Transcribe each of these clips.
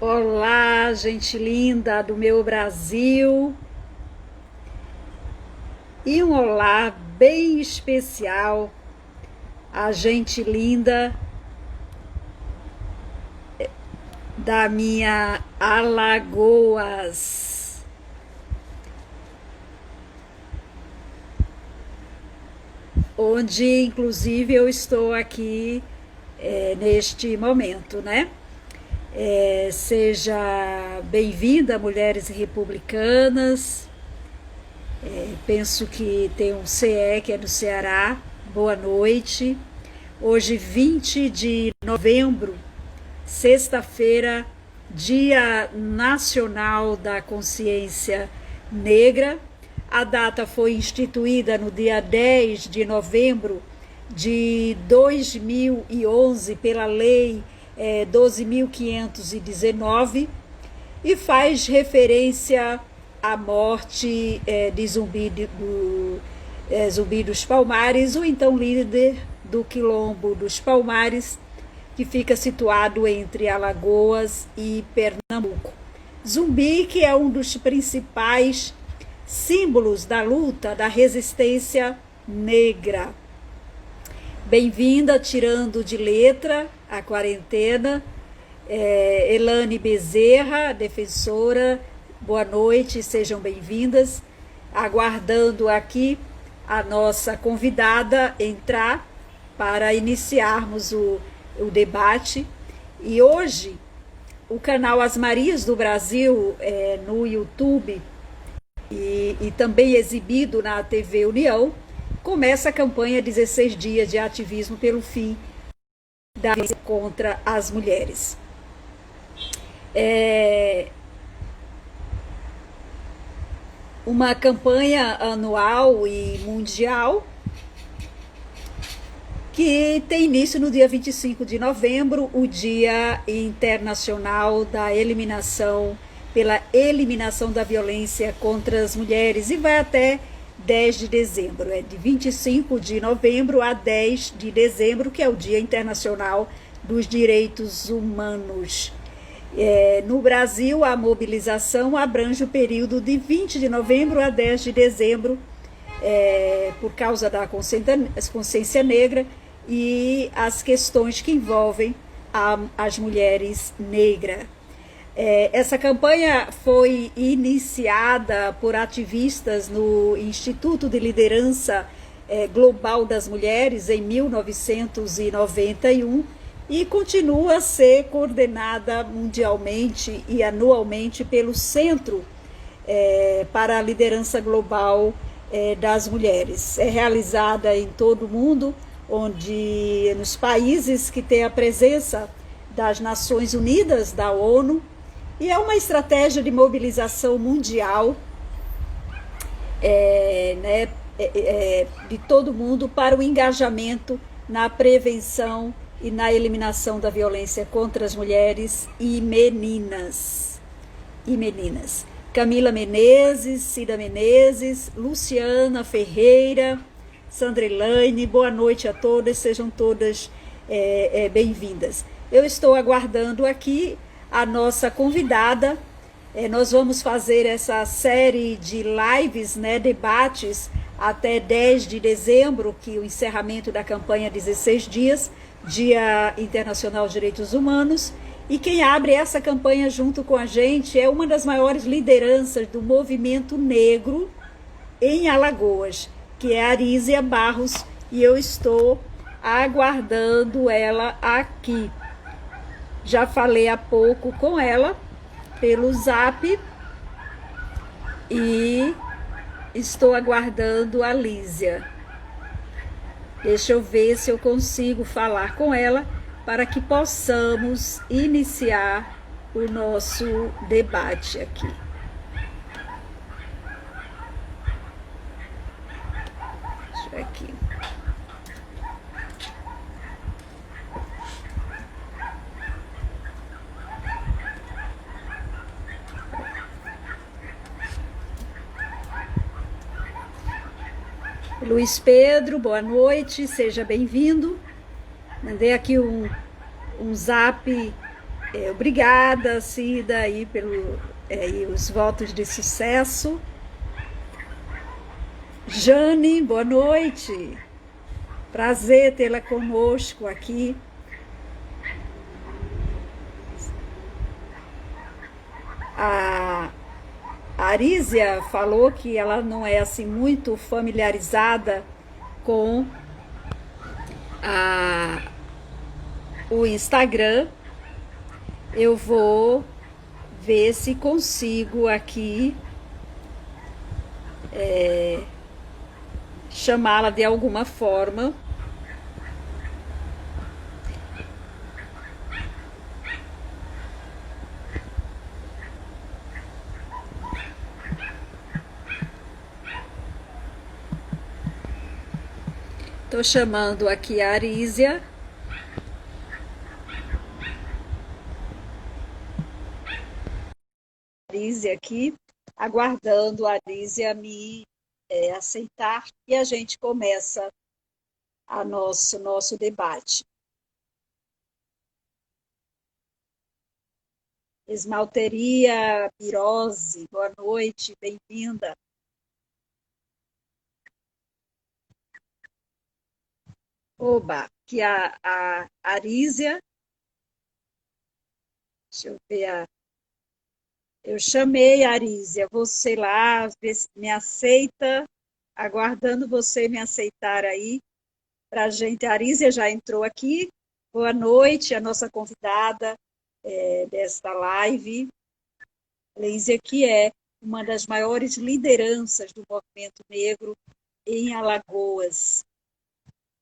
Olá, gente linda do meu Brasil, e um olá bem especial a gente linda da minha Alagoas, onde inclusive eu estou aqui neste momento, né? Seja bem-vinda, Mulheres Republicanas. Penso que tem um CE que é do Ceará. Boa noite. Hoje, 20 de novembro, sexta-feira, Dia Nacional da Consciência Negra. A data foi instituída no dia 10 de novembro de 2011 pela Lei 12.519 e faz referência à morte de Zumbi dos Palmares, o então líder do Quilombo dos Palmares, que fica situado entre Alagoas e Pernambuco. Zumbi, que é um dos principais símbolos da luta, da resistência negra. Bem-vinda, tirando de letra a quarentena, Elane Bezerra, defensora, boa noite, sejam bem-vindas. Aguardando aqui a nossa convidada entrar para iniciarmos o debate. E hoje, o canal As Marias do Brasil, no YouTube e também exibido na TV União, começa a campanha 16 dias de ativismo pelo fim da violência contra as mulheres. Uma campanha anual e mundial que tem início no dia 25 de novembro, o Dia Internacional da pela eliminação da violência contra as mulheres, e vai até 10 de dezembro, de 25 de novembro a 10 de dezembro, que é o Dia Internacional dos Direitos Humanos. No Brasil, a mobilização abrange o período de 20 de novembro a 10 de dezembro, por causa da consciência negra e as questões que envolvem as mulheres negras. Essa campanha foi iniciada por ativistas no Instituto de Liderança Global das Mulheres em 1991 e continua a ser coordenada mundialmente e anualmente pelo Centro para a Liderança Global das Mulheres. É realizada em todo o mundo, nos países que têm a presença das Nações Unidas, da ONU, e é uma estratégia de mobilização mundial de todo mundo para o engajamento na prevenção e na eliminação da violência contra as mulheres e meninas. Camila Menezes, Cida Menezes, Luciana Ferreira, Sandra Elaine, boa noite a todas, sejam todas bem-vindas. Eu estou aguardando aqui a nossa convidada. Nós vamos fazer essa série de lives, debates, até 10 de dezembro, que é o encerramento da campanha 16 dias, Dia Internacional dos Direitos Humanos. E quem abre essa campanha junto com a gente é uma das maiores lideranças do movimento negro em Alagoas, que é a Arísia Barros, e eu estou aguardando ela aqui. Já falei há pouco com ela pelo Zap e estou aguardando a Lísia. Deixa eu ver se eu consigo falar com ela para que possamos iniciar o nosso debate aqui. Deixa eu ver aqui. Luiz Pedro, boa noite, seja bem-vindo. Mandei aqui um zap Obrigada, Cida, aí pelo aí, os votos de sucesso. Jane, boa noite. Prazer tê-la conosco aqui. A Arísia falou que ela não é assim muito familiarizada com a, o Instagram. Eu vou ver se consigo aqui chamá-la de alguma forma. Estou chamando aqui a Arísia. Arísia aqui, aguardando a Arísia me aceitar e a gente começa a nosso debate. Esmalteria Pirose, boa noite, bem-vinda. Oba, que a Arísia, deixa eu ver, eu chamei a Arísia, você lá, ver se me aceita, aguardando você me aceitar aí, para a gente. A Arísia já entrou aqui, boa noite, a nossa convidada desta live. Arísia, que é uma das maiores lideranças do movimento negro em Alagoas.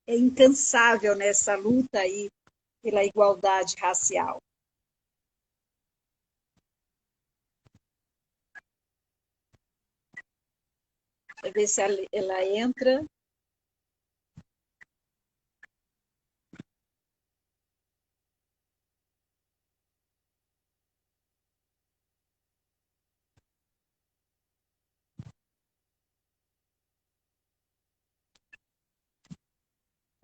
É incansável nessa luta aí pela igualdade racial. Deixa eu ver se ela entra.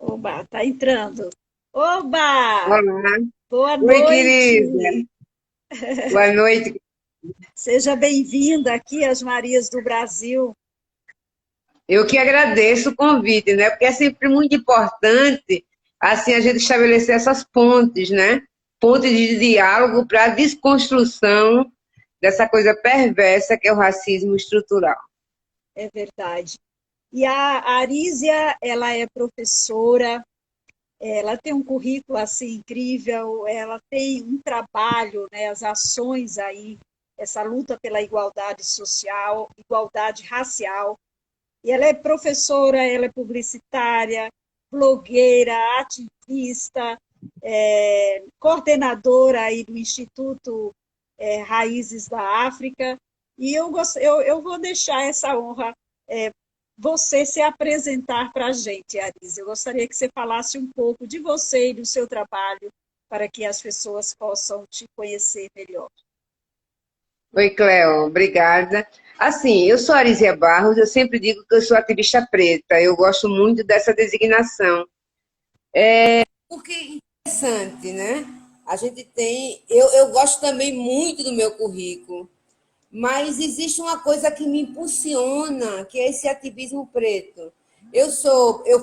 Oba, tá entrando. Oba! Olá. Boa Oi, querida. noite! Boa noite. Seja bem-vinda aqui às Marias do Brasil. Eu que agradeço o convite, né? Porque é sempre muito importante, assim, a gente estabelecer essas pontes, né? Pontes de diálogo para a desconstrução dessa coisa perversa que é o racismo estrutural. É verdade. E a Arísia, ela é professora, ela tem um currículo assim incrível, ela tem um trabalho, né, as ações aí, essa luta pela igualdade social, igualdade racial. E ela é professora, ela é publicitária, blogueira, ativista, coordenadora aí do Instituto Raízes da África. E eu vou deixar essa honra você se apresentar para a gente, Aris. Eu gostaria que você falasse um pouco de você e do seu trabalho para que as pessoas possam te conhecer melhor. Oi, Cleo, obrigada. Assim, eu sou Arizia Barros, eu sempre digo que eu sou ativista preta, eu gosto muito dessa designação. Porque é interessante, né? A gente tem. Eu gosto também muito do meu currículo, mas existe uma coisa que me impulsiona, que é esse ativismo preto. Eu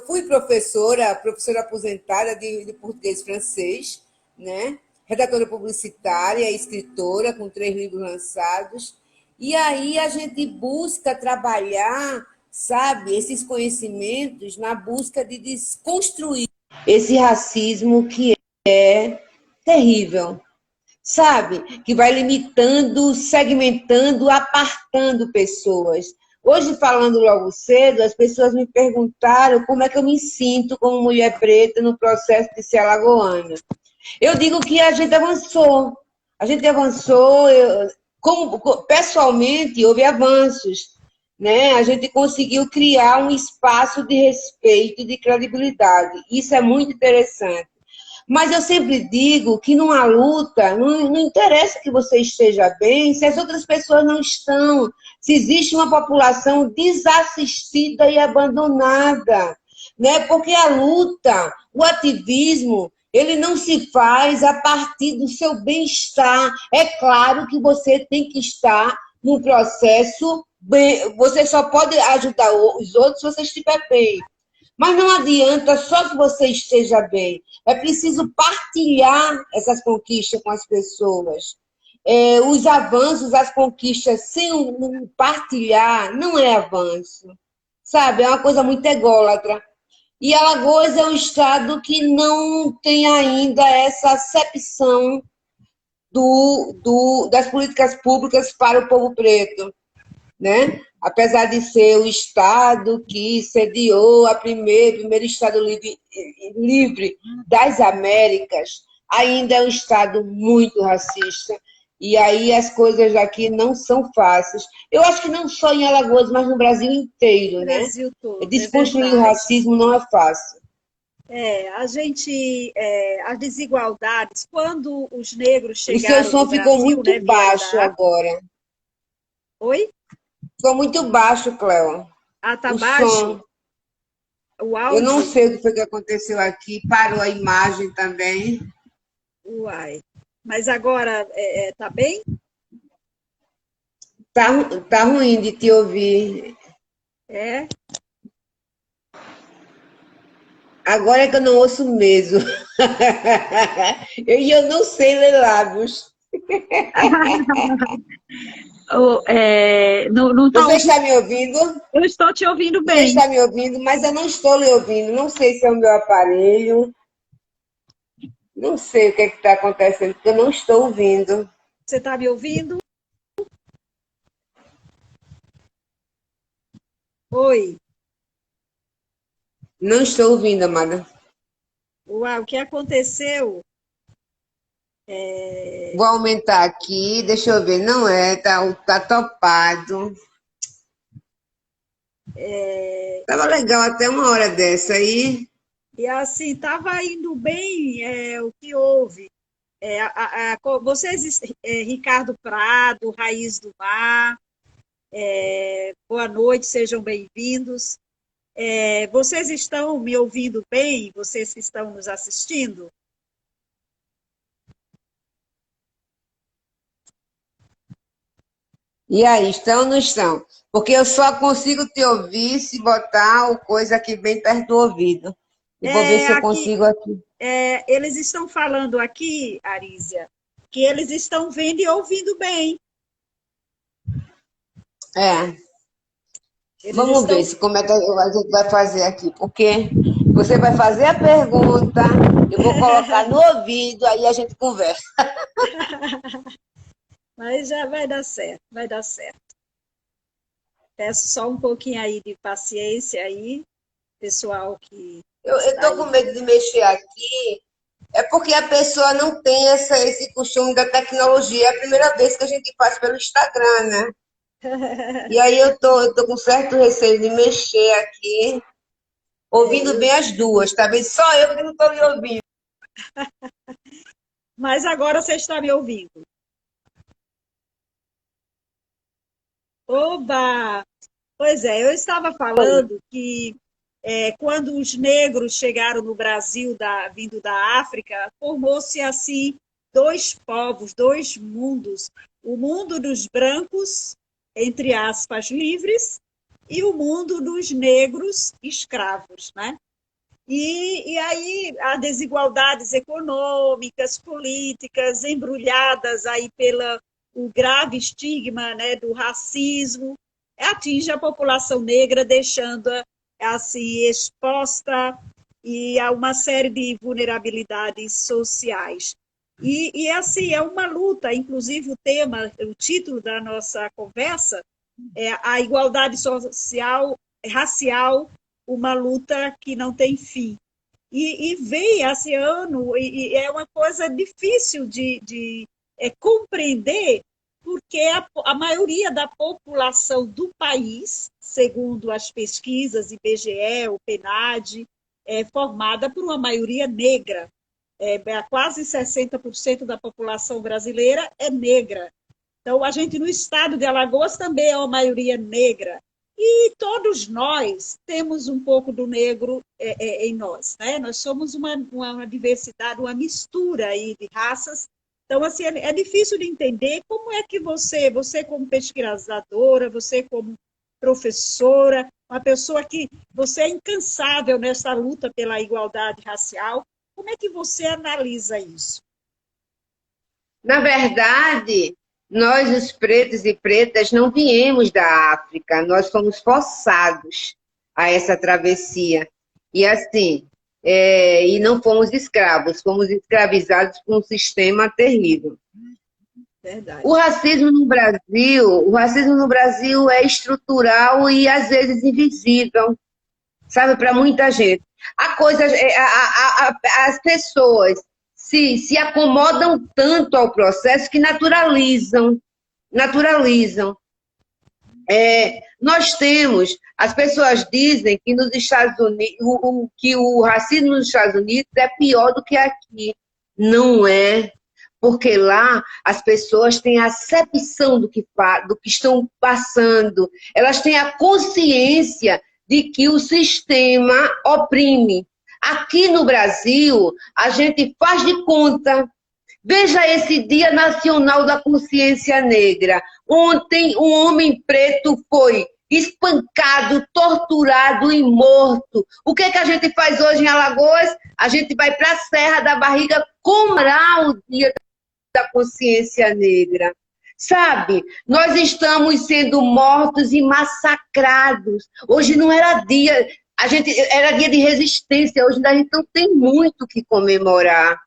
fui professora aposentada de português e francês, né? Redatora publicitária, escritora, com 3 livros lançados. E aí a gente busca trabalhar, sabe, esses conhecimentos na busca de desconstruir esse racismo que é terrível, sabe? Que vai limitando, segmentando, apartando pessoas. Hoje, falando logo cedo, as pessoas me perguntaram como é que eu me sinto como mulher preta no processo de ser alagoana. Eu digo que a gente avançou, pessoalmente houve avanços, né? A gente conseguiu criar um espaço de respeito e de credibilidade. Isso é muito interessante. Mas eu sempre digo que numa luta, não interessa que você esteja bem se as outras pessoas não estão, se existe uma população desassistida e abandonada, né? Porque a luta, o ativismo, Ele não se faz a partir do seu bem-estar. É claro que você tem que estar num processo bem, você só pode ajudar os outros se você estiver bem. Mas não adianta só que você esteja bem. É preciso partilhar essas conquistas com as pessoas. Os avanços, as conquistas, sem partilhar, não é avanço. Sabe? É uma coisa muito ególatra. E Alagoas é um estado que não tem ainda essa acepção das políticas públicas para o povo preto, né? Apesar de ser o estado que sediou o primeiro estado livre das Américas, ainda é um estado muito racista. E aí as coisas aqui não são fáceis. Eu acho que não só em Alagoas, mas no Brasil inteiro, né? Brasil todo, é Desconstruir o verdade. racismo não é fácil. As desigualdades, quando os negros O seu chegaram no som ficou Brasil, né, muito vieram baixo da África. agora. Oi? Ficou muito baixo, Cléo. Ah, tá O baixo som. o Eu não áudio? sei o que foi que aconteceu aqui. Parou a imagem também. Uai. Mas agora tá bem? Tá ruim de te ouvir. É? Agora é que eu não ouço mesmo. Eu não sei ler lábios. Não tá Você ouvindo? está me ouvindo? Eu estou te ouvindo Você bem. está me ouvindo, mas eu não estou lhe ouvindo. Não sei se é o meu aparelho. Não sei o que está acontecendo, porque eu não estou ouvindo. Você está me ouvindo? Oi. Não estou ouvindo, amada. Uai, o que aconteceu? Vou aumentar aqui, deixa eu ver. Não é, tá topado. Tava legal até uma hora dessa aí. E assim, estava indo bem o que houve. Vocês, Ricardo Prado, Raiz do Mar, boa noite, sejam bem-vindos. Vocês estão me ouvindo bem? Vocês que estão nos assistindo? E aí, estão ou não estão? Porque eu só consigo te ouvir se botar o coisa aqui bem perto do ouvido. E vou ver se eu Aqui, consigo aqui. eles estão falando aqui, Arísia, que eles estão vendo e ouvindo bem. É. Eles Vamos estão. ver se como é que a gente vai fazer aqui. Porque você vai fazer a pergunta, eu vou colocar no ouvido, aí a gente conversa. Mas já vai dar certo, vai dar certo. Peço só um pouquinho aí de paciência aí, pessoal que Eu está estou com aí. medo de mexer aqui. É porque a pessoa não tem esse costume da tecnologia. É a primeira vez que a gente faz pelo Instagram, né? E aí eu tô com certo receio de mexer aqui, ouvindo bem as duas, tá bem? Só eu que não estou me ouvindo. Mas agora você está me ouvindo. Oba! Pois é, eu estava falando que quando os negros chegaram no Brasil, vindo da África, formou-se assim dois povos, dois mundos. O mundo dos brancos, entre aspas, livres, e o mundo dos negros escravos, né? E aí há desigualdades econômicas, políticas, embrulhadas aí pela o grave estigma, né, do racismo, atinge a população negra, deixando-a assim exposta e a uma série de vulnerabilidades sociais. Assim, é uma luta, inclusive o título da nossa conversa é a igualdade social, racial, uma luta que não tem fim. E vem esse ano, e é uma coisa difícil de compreender, porque a maioria da população do país, segundo as pesquisas IBGE, o PNAD, é formada por uma maioria negra. Quase 60% da população brasileira é negra. Então, a gente no estado de Alagoas também é uma maioria negra. E todos nós temos um pouco do negro em nós, né? Nós somos uma diversidade, uma mistura aí de raças. Então, assim, é difícil de entender como é que você como pesquisadora, você como professora, uma pessoa que você é incansável nessa luta pela igualdade racial, como é que você analisa isso? Na verdade, nós, os pretos e pretas, não viemos da África, nós fomos forçados a essa travessia. E assim, e não fomos escravos, fomos escravizados por um sistema terrível. Verdade. O racismo no Brasil é estrutural e às vezes invisível, sabe, para muita gente. As pessoas se acomodam tanto ao processo que naturalizam. Nós temos, as pessoas dizem que nos Estados Unidos, que o racismo nos Estados Unidos é pior do que aqui. Não é, porque lá as pessoas têm a acepção do que estão passando, elas têm a consciência de que o sistema oprime. Aqui no Brasil, a gente faz de conta. Veja esse Dia Nacional da Consciência Negra. Ontem, um homem preto foi espancado, torturado e morto. O que é que a gente faz hoje em Alagoas? A gente vai para a Serra da Barriga comemorar o Dia da Consciência Negra. Sabe, nós estamos sendo mortos e massacrados. Hoje não era dia, era dia de resistência, hoje a gente não tem muito o que comemorar,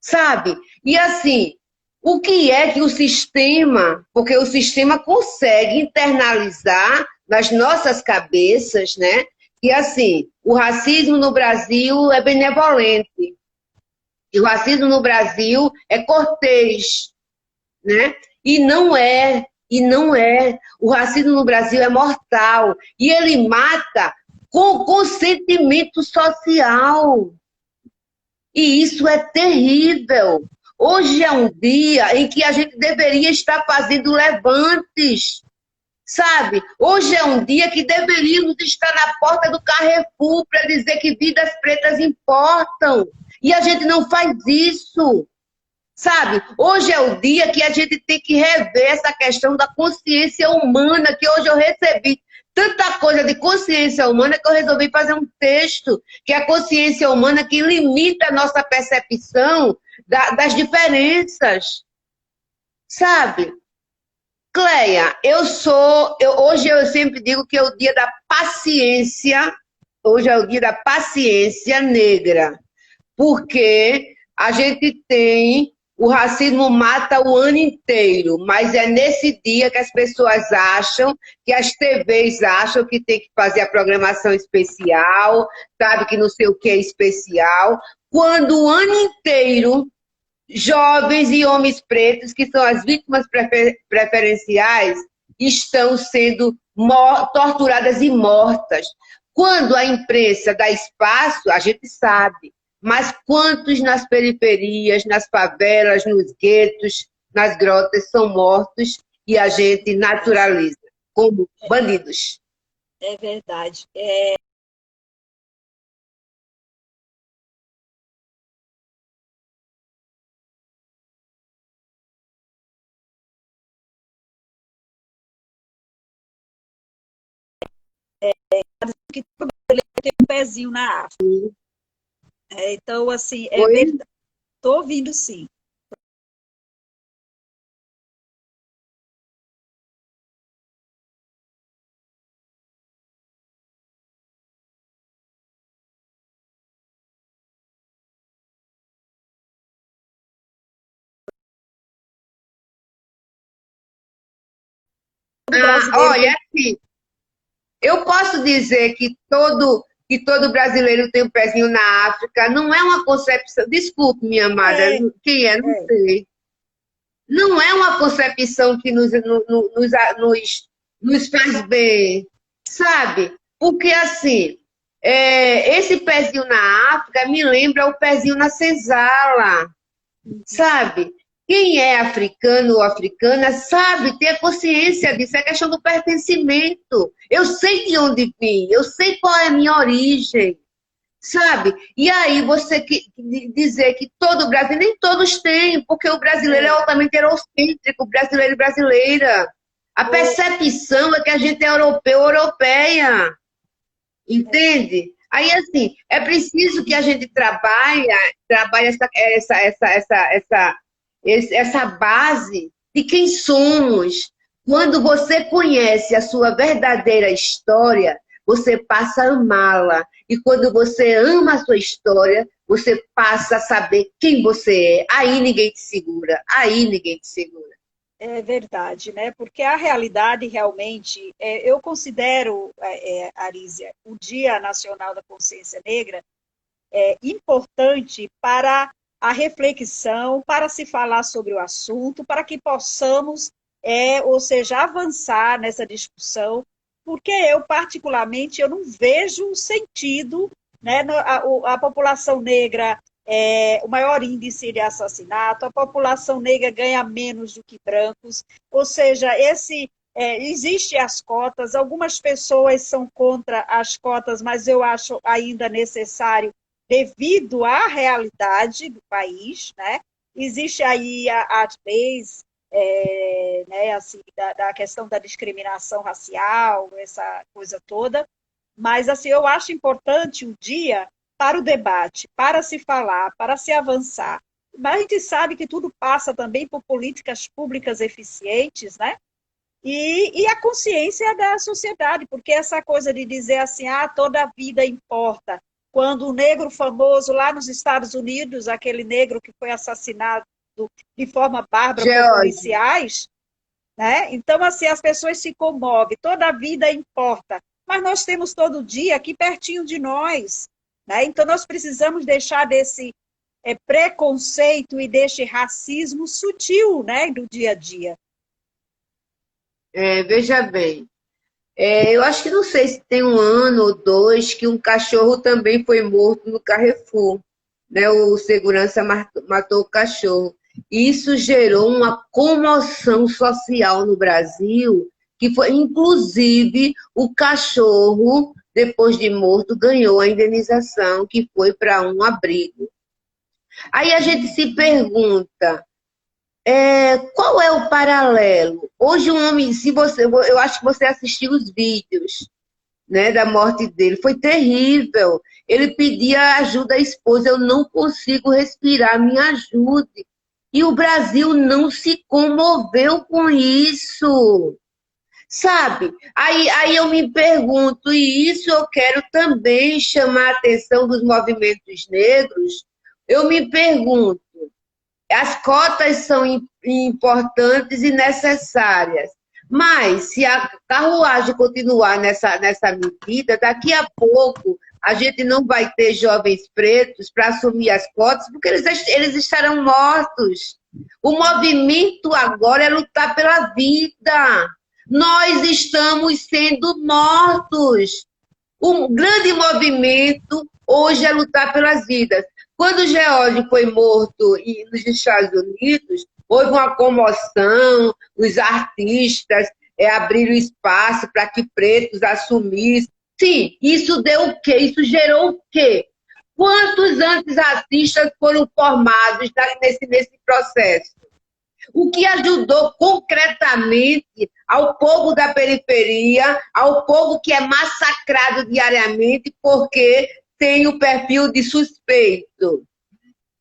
sabe? E assim, o que é que o sistema, porque o sistema consegue internalizar nas nossas cabeças, né? Que assim, o racismo no Brasil é benevolente. E o racismo no Brasil é cortês, né? E não é. O racismo no Brasil é mortal. E ele mata com consentimento social. E isso é terrível. Hoje é um dia em que a gente deveria estar fazendo levantes, sabe? Hoje é um dia que deveríamos estar na porta do Carrefour para dizer que vidas pretas importam. E a gente não faz isso. Sabe, hoje é o dia que a gente tem que rever essa questão da consciência humana, que hoje eu recebi tanta coisa de consciência humana que eu resolvi fazer um texto, que é a consciência humana que limita a nossa percepção das diferenças. Sabe? Cleia, hoje eu sempre digo que é o dia da paciência, hoje é o dia da paciência negra, porque a gente tem... O racismo mata o ano inteiro, mas é nesse dia que as pessoas acham, que as TVs acham que tem que fazer a programação especial, sabe que não sei o que é especial, quando o ano inteiro, jovens e homens pretos, que são as vítimas preferenciais, estão sendo torturadas e mortas. Quando a imprensa dá espaço, a gente sabe. Mas quantos nas periferias, nas favelas, nos guetos, nas grotas são mortos e a gente naturaliza como bandidos? É verdade. Que tem um pezinho na África. Então, assim, é verdade. Estou ouvindo, sim. Olha, assim, eu posso dizer que todo brasileiro tem um pezinho na África, não é uma concepção, desculpe, minha amada, quem é, não sei. Não é uma concepção que nos faz bem, sabe? Porque, assim, esse pezinho na África me lembra o pezinho na senzala, sabe? Quem é africano ou africana sabe ter consciência disso, é questão do pertencimento. Eu sei de onde vim, eu sei qual é a minha origem, sabe? E aí você dizer que todo brasileiro, nem todos têm, porque o brasileiro é altamente eurocêntrico, o brasileiro e brasileira. A percepção é que a gente é europeu, europeia, entende? Aí, assim, é preciso que a gente trabalhe essa base de quem somos. Quando você conhece a sua verdadeira história, você passa a amá-la. E quando você ama a sua história, você passa a saber quem você é. Aí ninguém te segura. Aí ninguém te segura. É verdade, né? Porque a realidade realmente, eu considero, Arísia, o Dia Nacional da Consciência Negra importante para a reflexão, para se falar sobre o assunto, para que possamos, ou seja, avançar nessa discussão, porque eu, particularmente, eu não vejo sentido, né, a população negra o maior índice de assassinato, a população negra ganha menos do que brancos, ou seja, existe as cotas, algumas pessoas são contra as cotas, mas eu acho ainda necessário devido à realidade do país, né? Existe aí as leis, né, assim, da questão da discriminação racial, essa coisa toda, mas assim, eu acho importante o dia para o debate, para se falar, para se avançar. Mas a gente sabe que tudo passa também por políticas públicas eficientes, né? E a consciência da sociedade, porque essa coisa de dizer assim, toda a vida importa. Quando o negro famoso lá nos Estados Unidos, aquele negro que foi assassinado de forma bárbara por policiais, né? Então, assim, as pessoas se comovem, toda a vida importa. Mas nós temos todo dia aqui pertinho de nós, né? Então, nós precisamos deixar desse preconceito e desse racismo sutil, né, do dia a dia. Veja bem, eu acho que não sei se tem 1 ano ou 2 que um cachorro também foi morto no Carrefour, né? O segurança matou o cachorro. Isso gerou uma comoção social no Brasil, que foi, inclusive, o cachorro, depois de morto, ganhou a indenização, que foi para um abrigo. Aí a gente se pergunta, qual é o paralelo? Hoje um homem, eu acho que você assistiu os vídeos, né, da morte dele, foi terrível. Ele pedia ajuda à esposa, eu não consigo respirar, me ajude. E o Brasil não se comoveu com isso, sabe? Aí eu me pergunto, e isso eu quero também chamar a atenção dos movimentos negros, eu me pergunto, as cotas são importantes e necessárias, mas se a carruagem continuar nessa medida, daqui a pouco a gente não vai ter jovens pretos para assumir as cotas, porque eles estarão mortos. O movimento agora é lutar pela vida. Nós estamos sendo mortos. O grande movimento hoje é lutar pelas vidas. Quando o George foi morto nos Estados Unidos, houve uma comoção, os artistas abriram espaço para que pretos assumissem. Sim, isso deu o quê? Isso gerou o quê? Quantos antirracistas foram formados nesse processo? O que ajudou concretamente ao povo da periferia, ao povo que é massacrado diariamente porque tem o perfil de suspeito.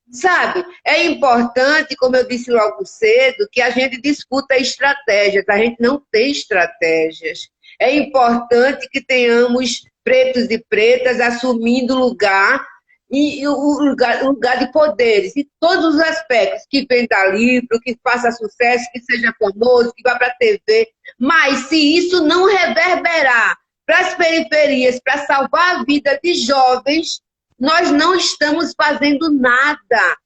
Sabe, é importante, como eu disse logo cedo, que a gente discuta estratégias. A gente não tem estratégias. É importante que tenhamos pretos e pretas assumindo lugar e o lugar de poderes, em todos os aspectos, que venda livro, que faça sucesso, que seja famoso, que vá para a TV. Mas se isso não reverberar para as periferias, para salvar a vida de jovens, nós não estamos fazendo nada.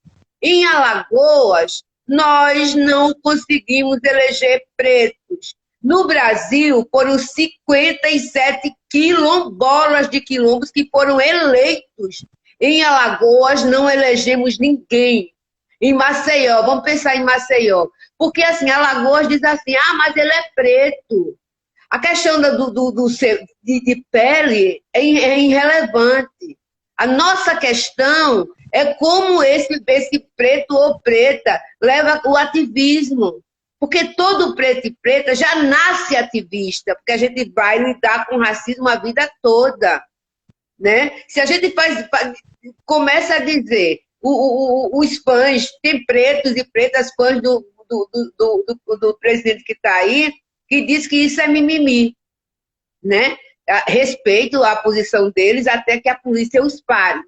Em Alagoas, nós não conseguimos eleger pretos. No Brasil, foram 57 quilombolas de quilombos que foram eleitos. Em Alagoas, não elegemos ninguém. Em Maceió, vamos pensar em Maceió. Porque, assim, Alagoas diz assim, ah, mas ele é preto. A questão de pele é irrelevante. A nossa questão é como esse preto ou preta leva o ativismo. Porque todo preto e preta já nasce ativista, porque a gente vai lidar com racismo a vida toda. Né? Se a gente começa a dizer, os fãs, tem pretos e pretas fãs do presidente que está aí, que diz que isso é mimimi, né? Respeito a posição deles até que a polícia os pare,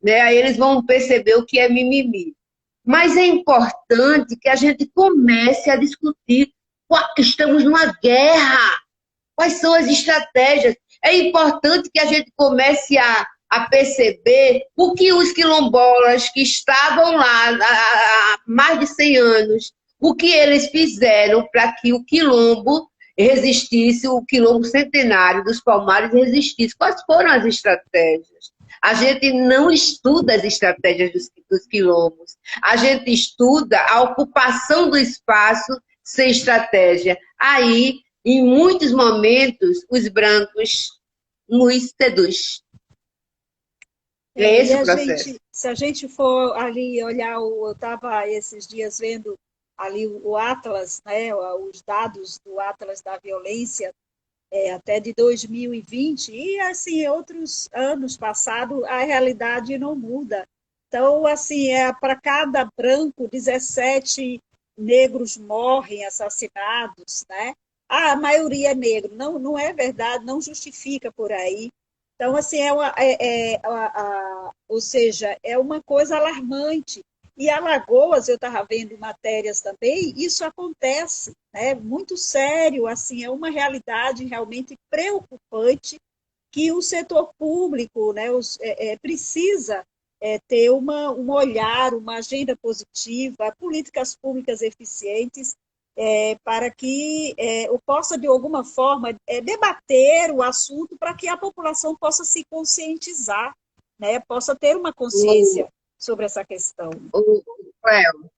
né? Aí eles vão perceber o que é mimimi. Mas é importante que a gente comece a discutir. Estamos numa guerra. Quais são as estratégias? É importante que a gente comece a perceber o que os quilombolas que estavam lá há mais de 100 anos, o que eles fizeram para que o quilombo resistisse, o quilombo centenário dos Palmares resistisse. Quais foram as estratégias? A gente não estuda as estratégias dos quilombos. A gente estuda a ocupação do espaço sem estratégia. Aí, em muitos momentos, os brancos nos seduz. É esse o processo. Se a gente for ali olhar, eu estava esses dias vendo ali o Atlas, né, os dados do Atlas da Violência, até de 2020, e assim, outros anos passados, a realidade não muda. Então, assim, para cada branco, 17 negros morrem assassinados, né? A maioria é negro. Não, não é verdade, não justifica por aí. Então, assim, ou seja, é uma coisa alarmante. E Alagoas, eu estava vendo matérias também, isso acontece, né? Muito sério, assim, é uma realidade realmente preocupante que o setor público, né, precisa ter um olhar, uma agenda positiva, políticas públicas eficientes, para que eu possa, de alguma forma, debater o assunto para que a população possa se conscientizar, né, possa ter uma consciência sobre essa questão. Cléo,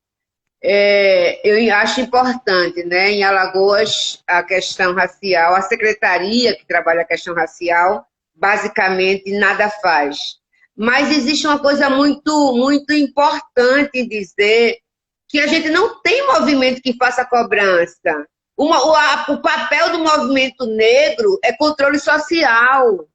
eu acho importante, né, em Alagoas, a questão racial, a secretaria que trabalha a questão racial, basicamente nada faz. Mas existe uma coisa muito, muito importante em dizer que a gente não tem movimento que faça cobrança. O papel do movimento negro é controle social,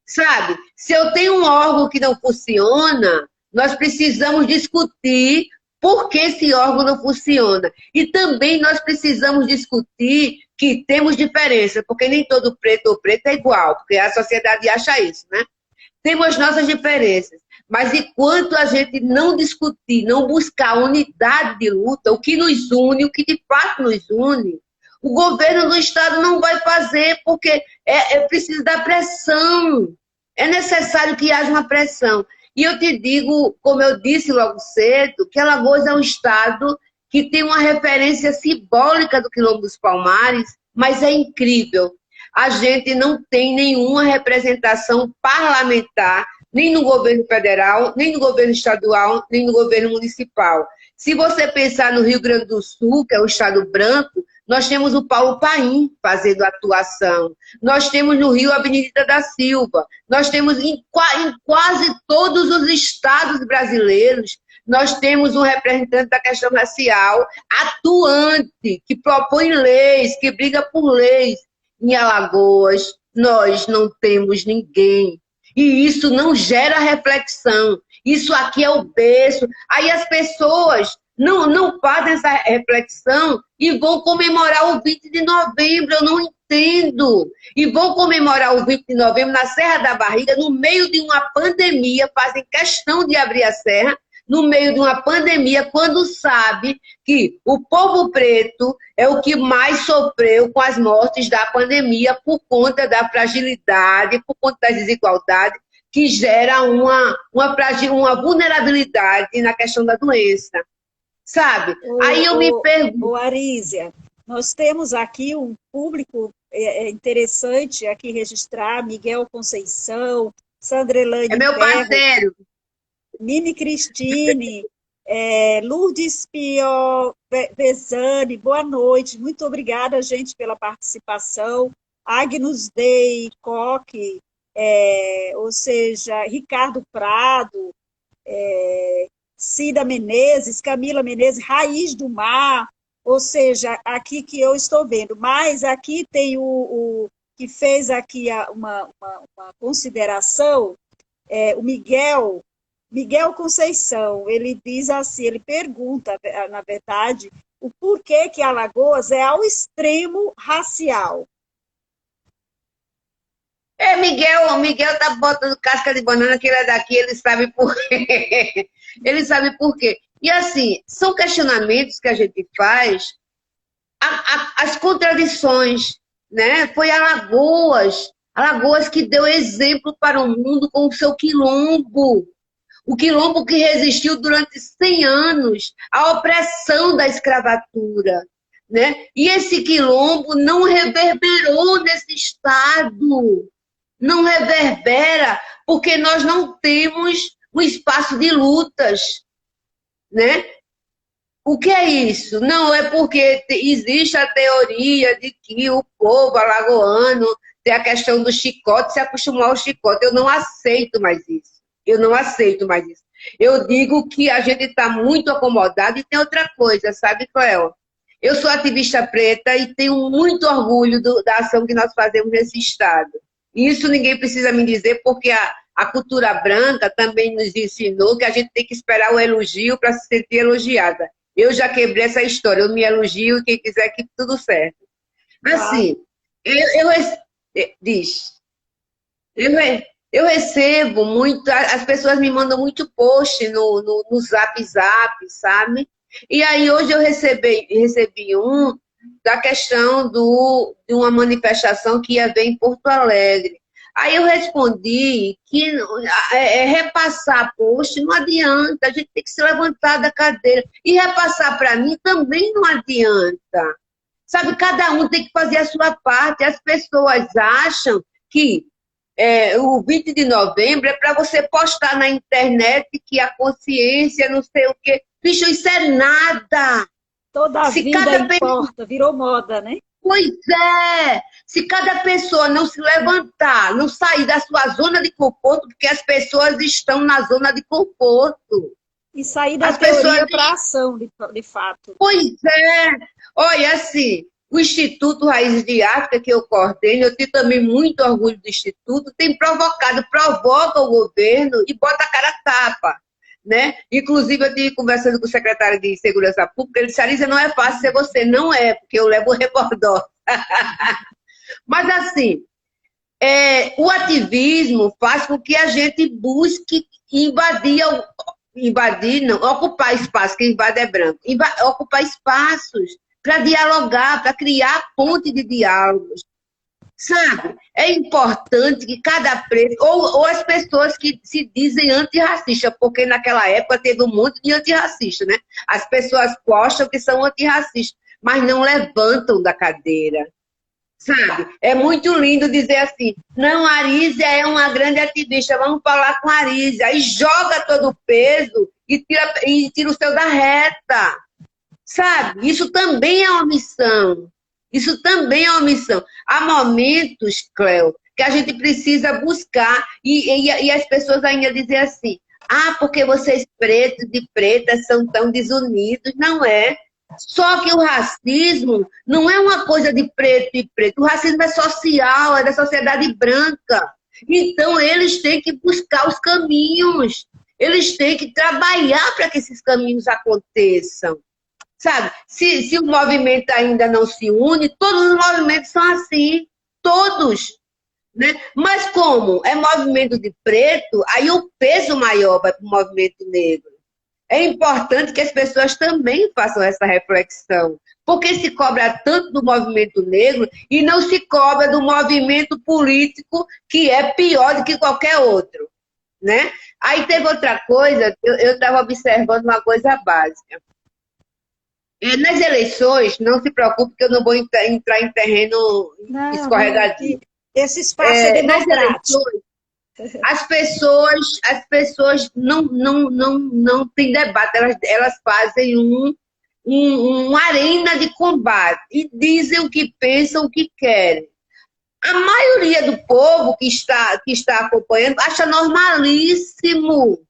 sabe? Se eu tenho um órgão que não funciona, nós precisamos discutir por que esse órgão não funciona. E também nós precisamos discutir que temos diferença, porque nem todo preto ou preta é igual, porque a sociedade acha isso, né? Temos nossas diferenças, mas enquanto a gente não discutir, não buscar unidade de luta, o que nos une, o que de fato nos une, o governo do Estado não vai fazer, porque é preciso da pressão. É necessário que haja uma pressão. E eu te digo, como eu disse logo cedo, que Alagoas é um estado que tem uma referência simbólica do Quilombo dos Palmares, mas é incrível. A gente não tem nenhuma representação parlamentar, nem no governo federal, nem no governo estadual, nem no governo municipal. Se você pensar no Rio Grande do Sul, que é um estado branco, nós temos o Paulo Paim fazendo atuação. Nós temos no Rio a Avenida da Silva. Nós temos em quase todos os estados brasileiros, nós temos um representante da questão racial atuante, que propõe leis, que briga por leis. Em Alagoas, nós não temos ninguém. E isso não gera reflexão. Isso aqui é o berço. Aí as pessoas não fazem essa reflexão e vão comemorar o 20 de novembro. Eu não entendo. E vão comemorar o 20 de novembro na Serra da Barriga, no meio de uma pandemia, fazem questão de abrir a serra, no meio de uma pandemia, quando sabe que o povo preto é o que mais sofreu com as mortes da pandemia por conta da fragilidade, por conta da desigualdade, que gera uma vulnerabilidade na questão da doença. Sabe? Aí eu me pergunto... Arísia, nós temos aqui um público interessante aqui registrar, Miguel Conceição, Sandra Elane é meu parceiro. Nini Cristine, Lourdes Pio Vezani, boa noite. Muito obrigada, gente, pela participação. Agnus Dei Coque, ou seja, Ricardo Prado, Cida Menezes, Camila Menezes, Raiz do Mar, ou seja, aqui que eu estou vendo. Mas aqui tem o que fez aqui uma consideração, o Miguel Conceição. Ele diz assim, ele pergunta, na verdade, o porquê que Alagoas é ao extremo racial. Miguel tá botando casca de banana que ele é daqui, ele sabe por quê. Ele sabe por quê. E assim, são questionamentos que a gente faz, as contradições, né? Foi Alagoas que deu exemplo para o mundo com o seu quilombo. O quilombo que resistiu durante 100 anos à opressão da escravatura, né? E esse quilombo não reverberou nesse estado. Não reverbera porque nós não temos um espaço de lutas, né? O que é isso? Não é porque existe a teoria de que o povo alagoano tem a questão do chicote, se acostumar ao chicote. Eu não aceito mais isso. Eu não aceito mais isso. Eu digo que a gente está muito acomodado e tem outra coisa, sabe, Cleo? Eu sou ativista preta e tenho muito orgulho da ação que nós fazemos nesse estado. Isso ninguém precisa me dizer, porque a cultura branca também nos ensinou que a gente tem que esperar o elogio para se sentir elogiada. Eu já quebrei essa história, eu me elogio e quem quiser que tudo certo. Assim, diz, eu recebo muito, as pessoas me mandam muito post no Zap, sabe? E aí hoje eu recebi um da questão de uma manifestação que ia haver em Porto Alegre. Aí eu respondi que repassar post não adianta, a gente tem que se levantar da cadeira. E repassar para mim também não adianta. Sabe, cada um tem que fazer a sua parte. As pessoas acham que o 20 de novembro é para você postar na internet que a consciência, não sei o quê. Bicho, isso é nada. Toda a vida importa, virou moda, né? Pois é. Se cada pessoa não se levantar, não sair da sua zona de conforto, porque as pessoas estão na zona de conforto. E sair da teoria para a ação, de fato. Pois é. Olha, assim, o Instituto Raízes de África, que eu coordeno, eu tenho também muito orgulho do Instituto, tem provoca o governo e bota a cara a tapa. Né? Inclusive, eu estive conversando com o secretário de Segurança Pública, ele disse, Arisa, não é fácil ser você. Não é, porque eu levo o rebordó. Mas, assim, o ativismo faz com que a gente busque ocupar espaço, que invade é branco, ocupar espaços para dialogar, para criar ponte de diálogos. Sabe, é importante que cada preto, ou as pessoas que se dizem antirracistas, porque naquela época teve um monte de antirracistas, né? As pessoas postam que são antirracistas, mas não levantam da cadeira. Sabe, é muito lindo dizer assim, não, a Arísia é uma grande ativista, vamos falar com a Arísia, aí joga todo o peso e tira o seu da reta. Sabe, isso também é uma missão. Isso também é uma missão. Há momentos, Cleo, que a gente precisa buscar e as pessoas ainda dizem assim, porque vocês pretos e pretas são tão desunidos. Não é. Só que o racismo não é uma coisa de preto e preto. O racismo é social, é da sociedade branca. Então, eles têm que buscar os caminhos. Eles têm que trabalhar para que esses caminhos aconteçam. Sabe, se o movimento ainda não se une, todos os movimentos são assim, todos. Né? Mas como é movimento de preto, aí o peso maior vai para o movimento negro. É importante que as pessoas também façam essa reflexão, porque se cobra tanto do movimento negro e não se cobra do movimento político, que é pior do que qualquer outro. Né? Aí teve outra coisa, eu estava observando uma coisa básica. Nas eleições, não se preocupe que eu não vou entrar em terreno escorregadio. Esse espaço é democrático. As pessoas não têm debate, elas fazem uma arena de combate e dizem o que pensam, o que querem. A maioria do povo que está acompanhando acha normalíssimo.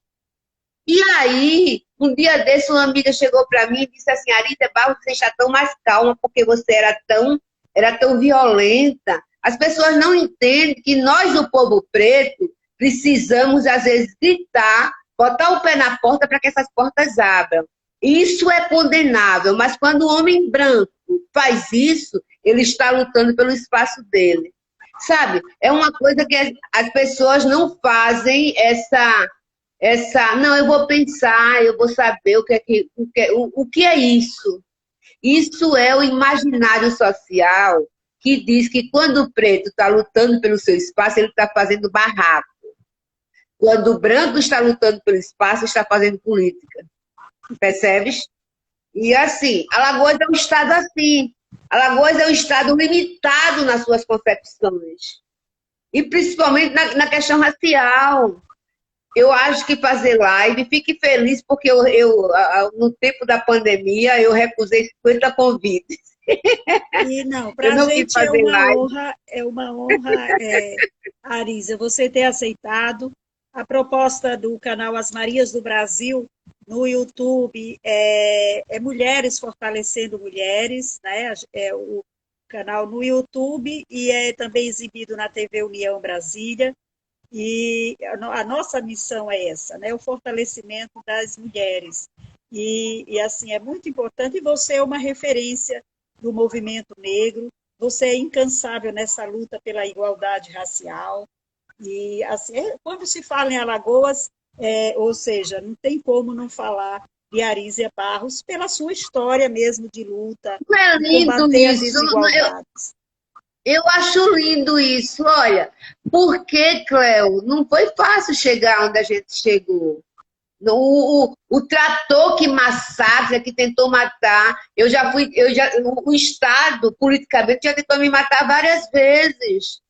E aí, um dia desse, uma amiga chegou para mim e disse assim: Arita Barros, você está tão mais calma porque você era tão violenta. As pessoas não entendem que nós, do povo preto, precisamos, às vezes, gritar, botar o pé na porta para que essas portas abram. Isso é condenável, mas quando o homem branco faz isso, ele está lutando pelo espaço dele. Sabe? É uma coisa que as pessoas não fazem não, eu vou pensar, eu vou saber o que é isso. Isso é o imaginário social que diz que quando o preto está lutando pelo seu espaço, ele está fazendo barraco. Quando o branco está lutando pelo espaço, está fazendo política. Percebes? E assim, Alagoas é um estado assim. Alagoas é um estado limitado nas suas concepções. E principalmente na questão racial. Eu acho que fazer live, fique feliz, porque no tempo da pandemia, eu recusei 50 convites. E não, Eu para a não quis gente fazer live. é uma honra, Arisa, você ter aceitado a proposta do canal As Marias do Brasil no YouTube, Mulheres Fortalecendo Mulheres, né? É o canal no YouTube e é também exibido na TV União Brasília. E a nossa missão é essa, né? O fortalecimento das mulheres. E assim, é muito importante, e você é uma referência do movimento negro, você é incansável nessa luta pela igualdade racial. E assim, quando se fala em Alagoas, ou seja, não tem como não falar de Arísia Barros, pela sua história mesmo de luta, Não é de lindo combater as isso? desigualdades. Eu acho lindo isso. Olha, porque, Cleo, não foi fácil chegar onde a gente chegou. O trator que massacra, que tentou matar, o Estado, politicamente, já tentou me matar várias vezes,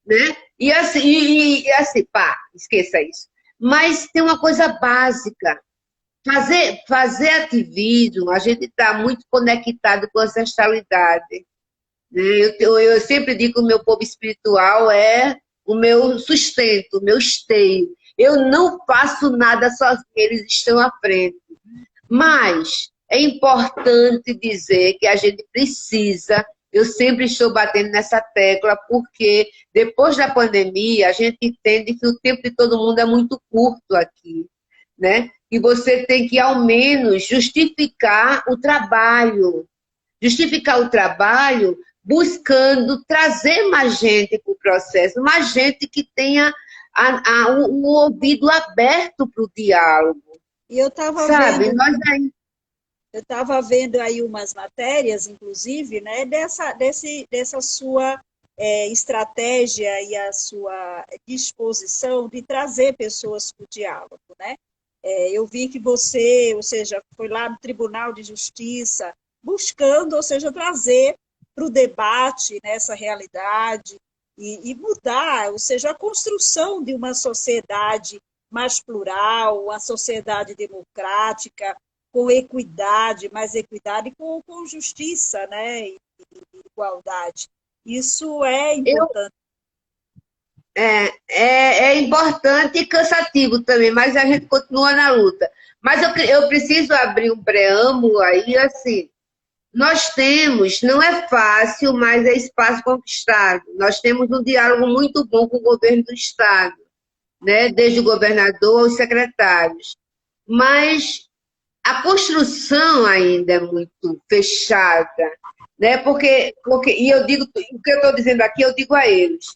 né? E assim, pá, esqueça isso. Mas tem uma coisa básica. Fazer ativismo, a gente está muito conectado com a ancestralidade. Né? Eu sempre digo que o meu povo espiritual é o meu sustento, o meu esteio. Eu não faço nada sozinho, eles estão à frente. Mas é importante dizer que a gente precisa, eu sempre estou batendo nessa tecla, porque depois da pandemia, a gente entende que o tempo de todo mundo é muito curto aqui, né? E você tem que, ao menos, justificar o trabalho buscando trazer mais gente para o processo, mais gente que tenha o ouvido aberto para o diálogo. E eu estava Sabe? vendo Eu estava vendo aí umas matérias, inclusive, né, dessa sua estratégia e a sua disposição de trazer pessoas para o diálogo, né? Eu vi que você, ou seja, foi lá no Tribunal de Justiça, buscando, ou seja, trazer para o debate, né, essa realidade e mudar, ou seja, a construção de uma sociedade mais plural, uma sociedade democrática, com equidade, mais equidade, com justiça, né, e igualdade. Isso é Eu, importante. é importante e cansativo também, mas a gente continua na luta. Mas eu preciso abrir um preâmbulo aí, assim, nós temos, não é fácil, mas é espaço conquistado. Nós temos um diálogo muito bom com o governo do Estado, né? Desde o governador aos secretários. Mas a construção ainda é muito fechada, né? E eu digo, o que eu estou dizendo aqui, eu digo a eles.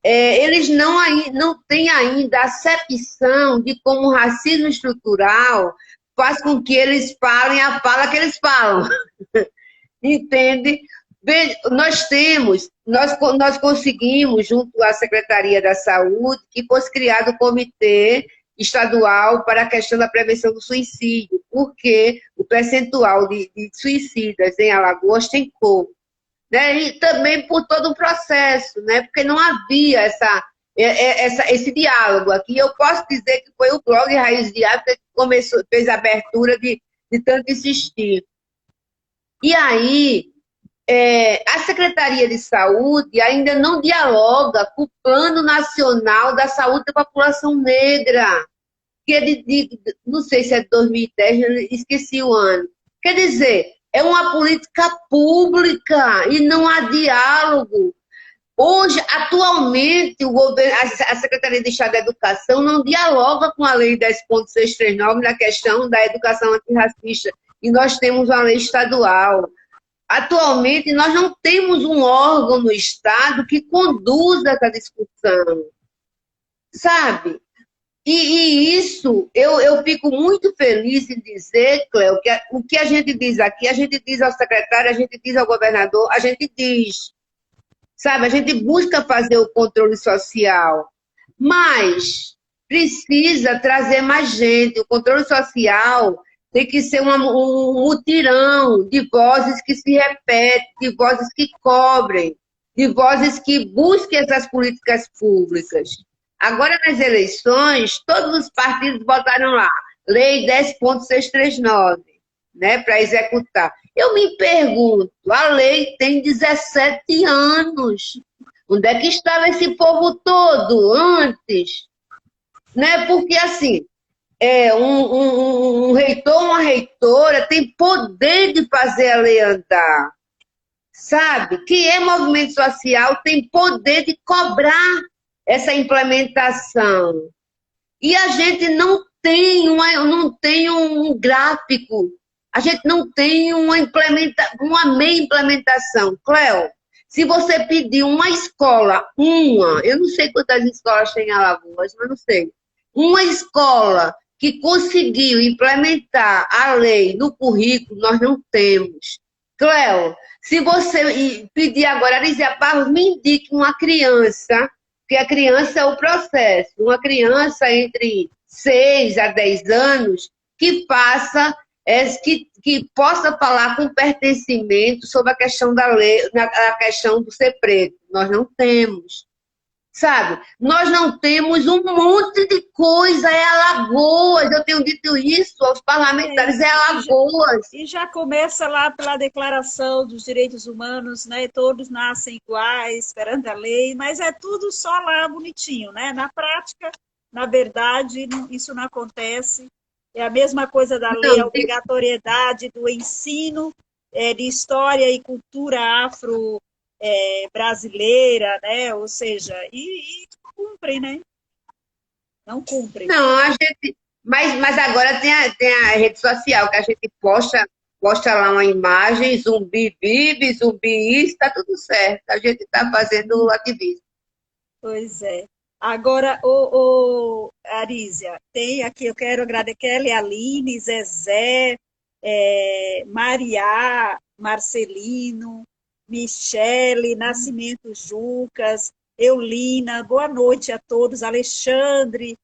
Eles não têm ainda a acepção de como o racismo estrutural faz com que eles falem a fala que eles falam. Entende? Nós conseguimos, junto à Secretaria da Saúde, que fosse criado o Comitê Estadual para a questão da prevenção do suicídio, porque o percentual de suicidas em Alagoas tem como. Né? E também por todo um processo, né? Porque não havia esse diálogo aqui. Eu posso dizer que foi o blog Raiz de África que começou, fez a abertura de tanto insistir. E aí, a Secretaria de Saúde ainda não dialoga com o Plano Nacional da Saúde da População Negra, que é não sei se é de 2010, eu esqueci o ano. Quer dizer, é uma política pública e não há diálogo. Hoje, atualmente, o governo, a Secretaria de Estado da Educação não dialoga com a Lei 10.639 na questão da educação antirracista, e nós temos uma lei estadual. Atualmente, nós não temos um órgão no Estado que conduza essa discussão, sabe? E isso, eu fico muito feliz em dizer, Cléo, que o que a gente diz aqui, a gente diz ao secretário, a gente diz ao governador, a gente diz, sabe? A gente busca fazer o controle social, mas precisa trazer mais gente. O controle social tem que ser um mutirão de vozes que se repetem, de vozes que cobrem, de vozes que busquem essas políticas públicas. Agora, nas eleições, todos os partidos botaram lá, Lei 10.639, né, para executar. Eu me pergunto, a lei tem 17 anos. Onde é que estava esse povo todo antes? Né? Porque, assim, um reitor, uma reitora tem poder de fazer a lei andar. Sabe? Quem é movimento social tem poder de cobrar essa implementação. E a gente não tem um gráfico, a gente não tem uma meia implementação. Cléo, se você pedir uma escola, eu não sei quantas escolas tem em Alagoas, mas não sei, uma escola que conseguiu implementar a lei no currículo, nós não temos. Cléo, se você pedir agora, Arizia Barros, me indique uma criança, porque a criança é o processo, uma criança entre 6 a 10 anos que possa falar com pertencimento sobre a questão da lei, a questão do ser preto. Nós não temos. Sabe? Nós não temos um monte de coisa, é Alagoas, eu tenho dito isso aos parlamentares, é Alagoas. E já começa lá pela Declaração dos Direitos Humanos, né? Todos nascem iguais, perante a lei, mas é tudo só lá bonitinho, né? Na prática, na verdade, isso não acontece. É a mesma coisa da lei, a obrigatoriedade do ensino de história e cultura afro brasileira, né? Ou seja, e não cumprem, né? Não cumprem. Não, a gente. Mas agora tem a rede social, que a gente posta lá uma imagem, zumbi vive, zumbi isso, está tudo certo. A gente está fazendo ativismo. Pois é. Agora, Arísia, tem aqui, eu quero agradecer Kelly, Aline, Zezé, Mariá, Marcelino, Michele, Nascimento Jucas, Eulina, boa noite a todos, Alexandre,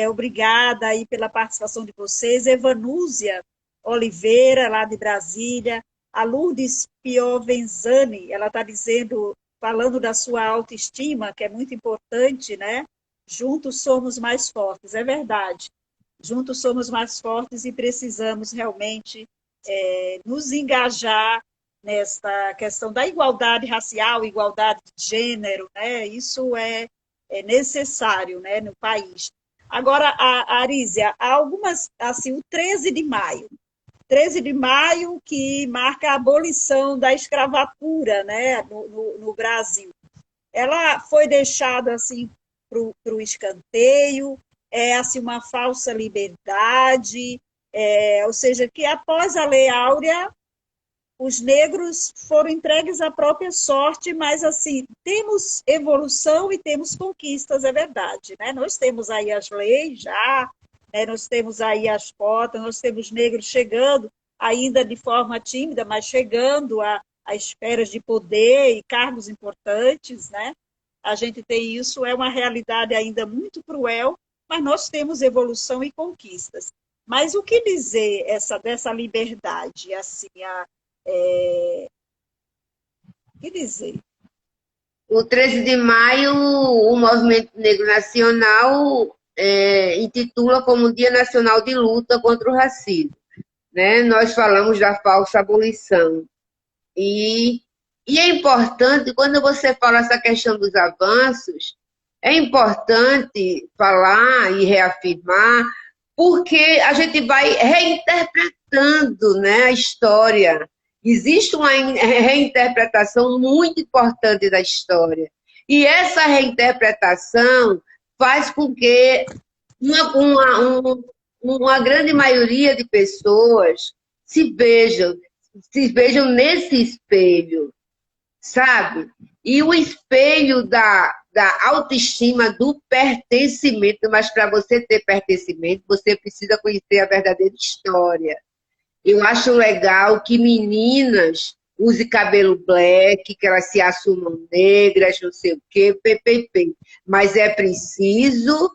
obrigada aí pela participação de vocês, Evanúzia Oliveira, lá de Brasília, a Lourdes Piovenzani, ela está dizendo, falando da sua autoestima, que é muito importante, né? Juntos somos mais fortes, é verdade. Juntos somos mais fortes e precisamos realmente nos engajar nesta questão da igualdade racial, igualdade de gênero, né? Isso é necessário, né, no país. Agora, Arísia, há algumas, assim, o 13 de maio, que marca a abolição da escravatura, né, no Brasil. Ela foi deixada assim para o escanteio, assim, uma falsa liberdade, ou seja, que após a Lei Áurea, os negros foram entregues à própria sorte, mas assim, temos evolução e temos conquistas, é verdade, né? Nós temos aí as leis já, né? Nós temos aí as cotas, nós temos negros chegando, ainda de forma tímida, mas chegando a esferas de poder e cargos importantes, né? A gente tem isso, é uma realidade ainda muito cruel, mas nós temos evolução e conquistas. Mas o que dizer dessa liberdade, assim, o que dizer? O 13 de maio, o Movimento Negro Nacional intitula como Dia Nacional de Luta contra o Racismo. Né? Nós falamos da falsa abolição. E é importante, quando você fala essa questão dos avanços, é importante falar e reafirmar, porque a gente vai reinterpretando, né, a história. Existe uma reinterpretação muito importante da história. E essa reinterpretação faz com que uma grande maioria de pessoas se vejam nesse espelho, sabe? E o espelho da autoestima, do pertencimento, mas para você ter pertencimento, você precisa conhecer a verdadeira história. Eu acho legal que meninas usem cabelo black, que elas se assumam negras, não sei o quê, ppp. Mas é preciso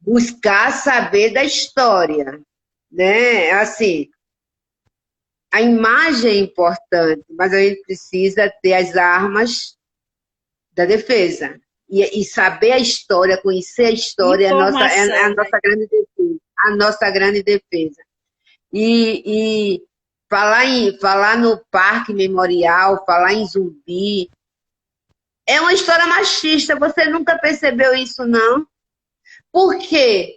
buscar saber da história, né? Assim, a imagem é importante, mas a gente precisa ter as armas da defesa. E saber a história, conhecer a história é a nossa grande defesa. A nossa grande defesa. E falar no Parque Memorial, falar em Zumbi, é uma história machista. Você nunca percebeu isso, não? Por quê?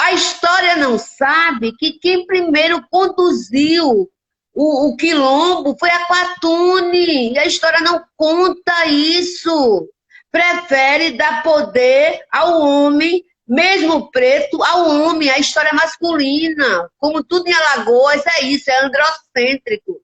A história não sabe que quem primeiro conduziu o quilombo foi a Quatune. E a história não conta isso. Prefere dar poder ao homem, mesmo preto, ao homem, a história masculina. Como tudo em Alagoas é isso, é androcêntrico.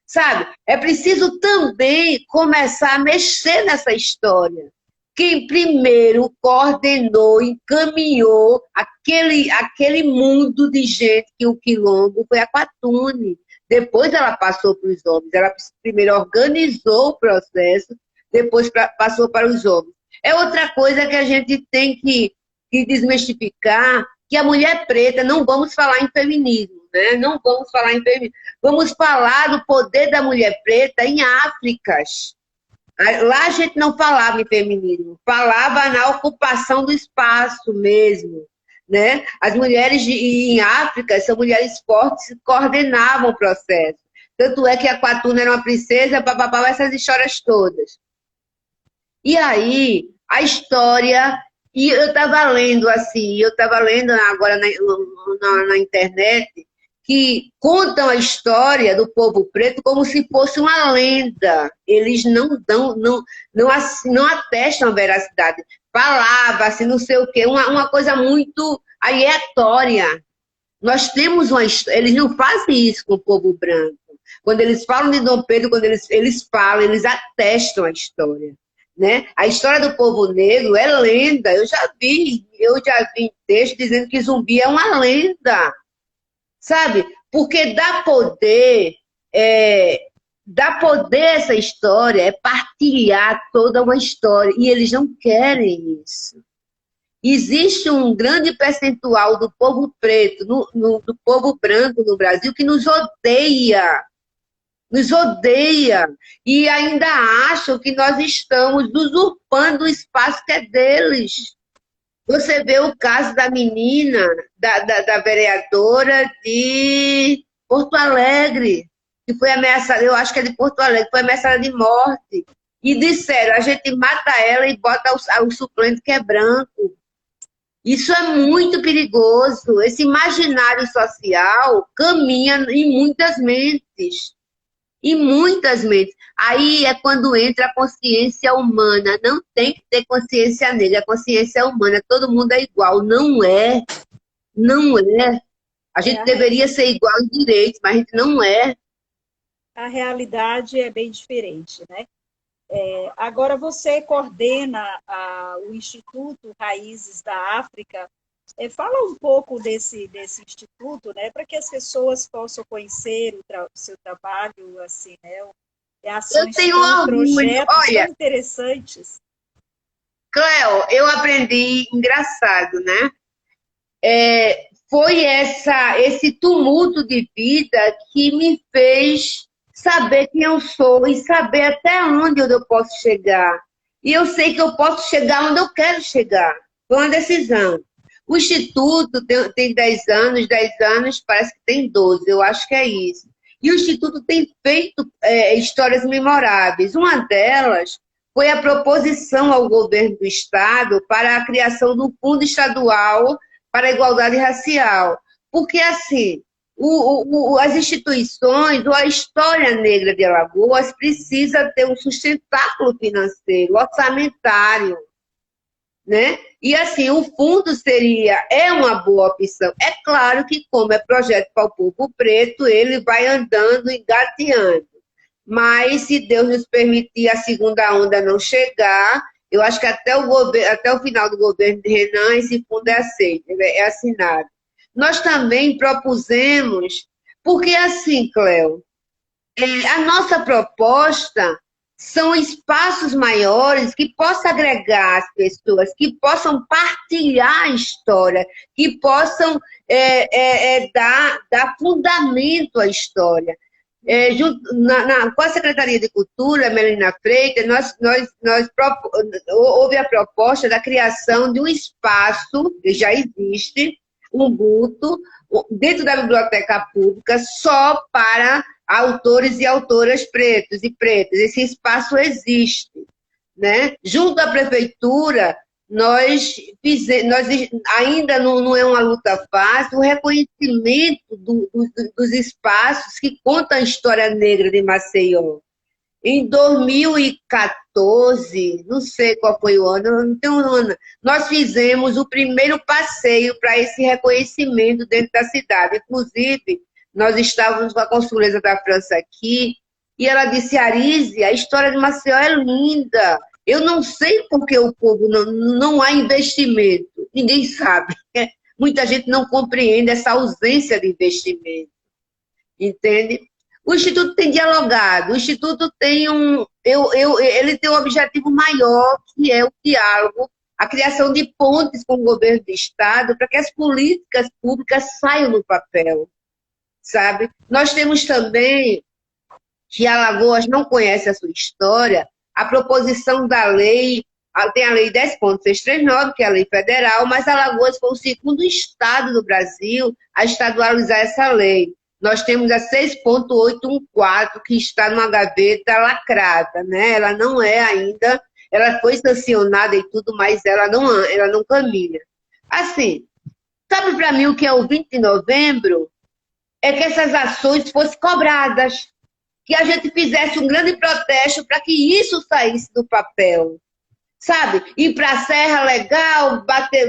Sabe? É preciso também começar a mexer nessa história. Quem primeiro coordenou, encaminhou aquele mundo de gente que o quilombo foi a Quatune. Depois ela passou para os homens. Ela primeiro organizou o processo, depois passou para os homens. É outra coisa que a gente tem que desmistificar, que a mulher preta, não vamos falar em feminismo, né? Não vamos falar em feminismo. Vamos falar do poder da mulher preta em Áfricas. Lá a gente não falava em feminismo, falava na ocupação do espaço mesmo, né? As mulheres em África são mulheres fortes que coordenavam o processo. Tanto é que a Quatuna era uma princesa, papapá, essas histórias todas. E aí, a história... E eu estava lendo agora na internet, que contam a história do povo preto como se fosse uma lenda. Eles não atestam a veracidade. Falava-se, não sei o quê, uma coisa muito aleatória. Nós temos uma história, eles não fazem isso com o povo branco. Quando eles falam de Dom Pedro, quando eles falam, eles atestam a história. Né? A história do povo negro é lenda. Eu já vi texto dizendo que Zumbi é uma lenda. Sabe? Porque dá poder essa história, é partilhar toda uma história. E eles não querem isso. Existe um grande percentual do povo preto, do povo branco no Brasil, que nos odeia. Nos odeia. E ainda acham que nós estamos usurpando o espaço que é deles. Você vê o caso da menina, da vereadora de Porto Alegre, que foi ameaçada, eu acho que é de Porto Alegre, foi ameaçada de morte. E disseram, a gente mata ela e bota o suplente que é branco. Isso é muito perigoso. Esse imaginário social caminha em muitas mentes. Em muitas mentes. Aí é quando entra a consciência humana. Não tem que ter consciência negra. A consciência humana, todo mundo é igual. Não é. Não é. A gente deveria ser igual em direitos, mas a gente não é. A realidade é bem diferente, né? Agora você coordena o Instituto Raízes da África. Fala um pouco desse instituto, né, para que as pessoas possam conhecer o seu trabalho, assim, né? Ações, eu tenho orgulho. Projetos tão interessantes. Cleo, eu aprendi, engraçado, né? Foi esse tumulto de vida que me fez saber quem eu sou e saber até onde eu posso chegar. E eu sei que eu posso chegar onde eu quero chegar. Foi uma decisão. O Instituto tem 10 anos, parece que tem 12, eu acho que é isso. E o Instituto tem feito histórias memoráveis. Uma delas foi a proposição ao governo do Estado para a criação do Fundo Estadual para a Igualdade Racial. Porque, assim, as instituições, ou a história negra de Alagoas, precisa ter um sustentáculo financeiro, orçamentário, né? E assim, o fundo é uma boa opção. É claro que, como é projeto para o povo preto, ele vai andando, engateando. Mas, se Deus nos permitir a segunda onda não chegar, eu acho que até o final do governo de Renan, esse fundo é aceito, é assinado. Nós também propusemos, porque assim, Cléo, a nossa proposta são espaços maiores que possam agregar as pessoas, que possam partilhar a história, que possam dar fundamento à história. Com a Secretaria de Cultura, Melina Freitas, houve a proposta da criação de um espaço, que já existe, um buto, dentro da biblioteca pública, só para autores e autoras pretos e pretas. Esse espaço existe, né? Junto à prefeitura, nós ainda não é uma luta fácil, o reconhecimento dos espaços que contam a história negra de Maceió. Em 2014, não sei qual foi o ano, não tenho um ano, nós fizemos o primeiro passeio para esse reconhecimento dentro da cidade. Inclusive, nós estávamos com a consuleza da França aqui, e ela disse, Arise, a história de Maceió é linda. Eu não sei por que o povo não há investimento. Ninguém sabe. Muita gente não compreende essa ausência de investimento. Entende? O Instituto tem dialogado, o Instituto tem ele tem um objetivo maior, que é o diálogo, a criação de pontes com o governo do Estado, para que as políticas públicas saiam do papel, sabe? Nós temos também, que Alagoas não conhece a sua história, a proposição da lei, tem a lei 10.639, que é a lei federal, mas Alagoas foi o segundo estado do Brasil a estadualizar essa lei. Nós temos a 6.814, que está numa gaveta lacrada, né? Ela não é ainda, ela foi sancionada e tudo, mas ela não caminha. Assim, sabe para mim o que é o 20 de novembro? É que essas ações fossem cobradas, que a gente fizesse um grande protesto para que isso saísse do papel, sabe? Ir para a serra legal,